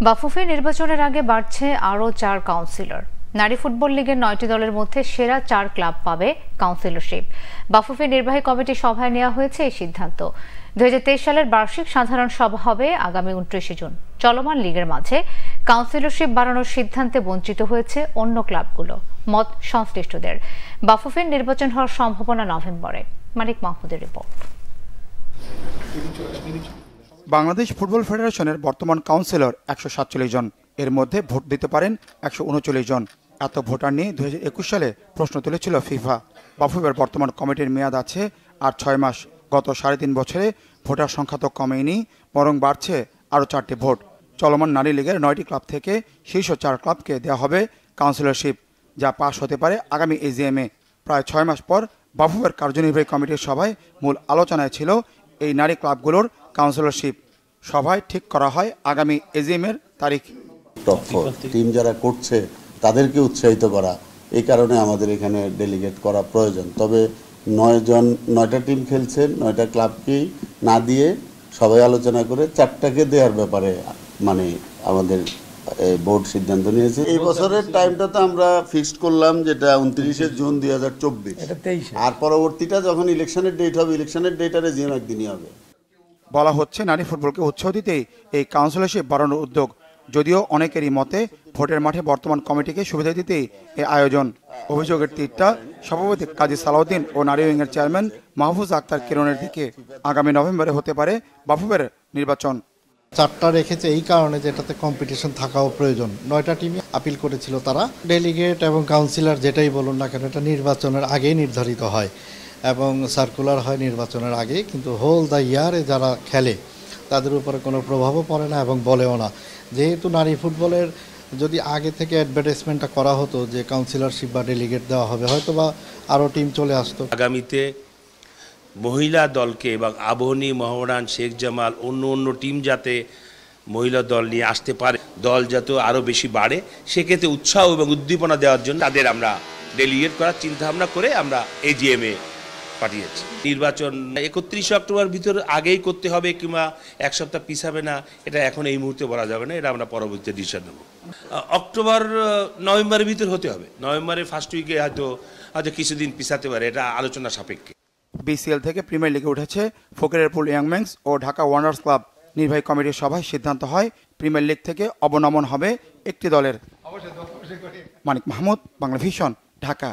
বাফুফে নির্বাচনের আগে বাড়ছে আরও 4 কাউন্সিলর। নারী ফুটবল লিগের 9টি দলের মধ্যে সেরা 4 ক্লাব পাবে কাউন্সিলরশিপ। বাফুফে নির্বাহী কমিটি সভায় নেওয়া হয়েছে এই সিদ্ধান্ত। 2023 সালের বার্ষিক সাধারণ সভা হবে আগামী 29 জুন। চলমান লিগের মাঝে কাউন্সিলরশিপ বাড়ানোর সিদ্ধান্তে বঞ্চিত হয়েছে অন্য ক্লাবগুলো, মত সংশ্লিষ্টদের। বাফুফের নির্বাচন হওয়ার সম্ভাবনা নভেম্বরে। মানিক মাহমুদের রিপোর্ট। বাংলাদেশ ফুটবল ফেডারেশনের বর্তমান কাউন্সিলর 147 জন, এর মধ্যে ভোট দিতে পারেন 139 জন। এত ভোটার নিয়ে 2021 সালে প্রশ্ন তুলেছিল ফিফা। বাফুফের বর্তমান কমিটির মেয়াদ আছে আর 6 মাস। গত 3.5 বছরে ভোটার সংখ্যা তো কমেনি, বরং বাড়ছে আরও 4টি ভোট। চলমান নারী লীগের 9টি ক্লাব থেকে শীর্ষ 4 ক্লাবকে দেওয়া হবে কাউন্সিলরশিপ, যা পাশ হতে পারে আগামী এজিএমে। প্রায় 6 মাস পর বাফুফের কার্যনির্বাহী কমিটির সভায় মূল আলোচনায় ছিল এই নারী ক্লাবগুলোর কাউন্সিলরশিপ। সভায় ঠিক করা হয় আগামী এজিএমের তারিখ। টপ 4 টিম যারা করছে তাদেরকে উৎসাহিত করা, এই কারণে আমাদের এখানে ডেলিগেট করা প্রয়োজন। তবে 9টা টিম খেলছে, 9টা ক্লাবকেই না দিয়ে সবাই আলোচনা করে 4টাকে দেওয়ার ব্যাপারে আমাদের বোর্ড সিদ্ধান্ত নিয়েছে। এই বছরের টাইমটা তো আমরা ফিক্সড করলাম, যেটা 29 জুন 2024। আর পরবর্তীটা যখন ইলেকশনের ডেট হবে, ইলেকশনের ডেটার এজিএম একদিনই হবে। বলা হচ্ছে নারী ফুটবলকে উৎসাহ দিতেই এই কাউন্সিলরশিপ বাড়ানোর উদ্যোগ। যদিও অনেকেরই মতে ভোটের মাঠে বর্তমান কমিটিকে সুবিধা দিতেই এই আয়োজন। অভিযোগের তীরটা সভাপতি কাজী সালাউদ্দিন ও নারী উইংয়ের চেয়ারম্যান মাহফুজ আক্তার কিরণের দিকে। আগামী নভেম্বরে হতে পারে বাফুফের নির্বাচন। 4টা রেখেছে এই কারণে যে এটাতে কম্পিটিশন থাকাও প্রয়োজন। 9টা টিমই আপিল করেছিল তারা। ডেলিগেট এবং কাউন্সিলর যেটাই বলুন না কেন, এটা নির্বাচনের আগেই নির্ধারিত হয় এবং সার্কুলার হয় নির্বাচনের আগে। কিন্তু হোল দ্য ইয়ারে যারা খেলে তাদের উপরে কোনো প্রভাবও পড়ে না এবং বলেও না। যেহেতু নারী ফুটবলের যদি আগে থেকে অ্যাডভার্টাইজমেন্টটা করা হতো যে কাউন্সিলরশিপ বা ডেলিগেট দেওয়া হবে, হয়তো বা আরও টিম চলে আসতো। আগামীতে মহিলা দলকে এবং আবহনী, মোহামেডান, শেখ জামাল অন্য টিম যাতে মহিলা দল নিয়ে আসতে পারে, দল যাতে আরও বেশি বাড়ে, সেক্ষেত্রে উৎসাহ এবং উদ্দীপনা দেওয়ার জন্য তাদের আমরা ডেলিগেট করার চিন্তাভাবনা করে আমরা এজিএমে পাঠিয়েছি। নির্বাচন 31 অক্টোবর ভিতর আগেই করতে হবে কিংবা এক সপ্তাহ পিছাবে না, এটা এখন এই মুহূর্তে বলা যাবে না। এটা আমরা পরবর্তী ডিসিশন নেব। অক্টোবর নভেম্বরের ভিতর হতে হবে। নভেম্বরের ফার্স্ট উইকে হয়তো কিছুদিন পিছাতে পারে, এটা আলোচনা সাপেক্ষে। বিসিএল থেকে প্রিমিয়ার লিগে উঠেছে ফকিরেরপুল ইয়াংম্যানস ও ঢাকা ওয়ান্ডার্স ক্লাব। নির্বাহী কমিটির সভায় সিদ্ধান্ত হয় প্রিমিয়ার লিগ থেকে অবনমন হবে একটি দলের। মানিক মাহমুদ, বাংলা ভিশন, ঢাকা।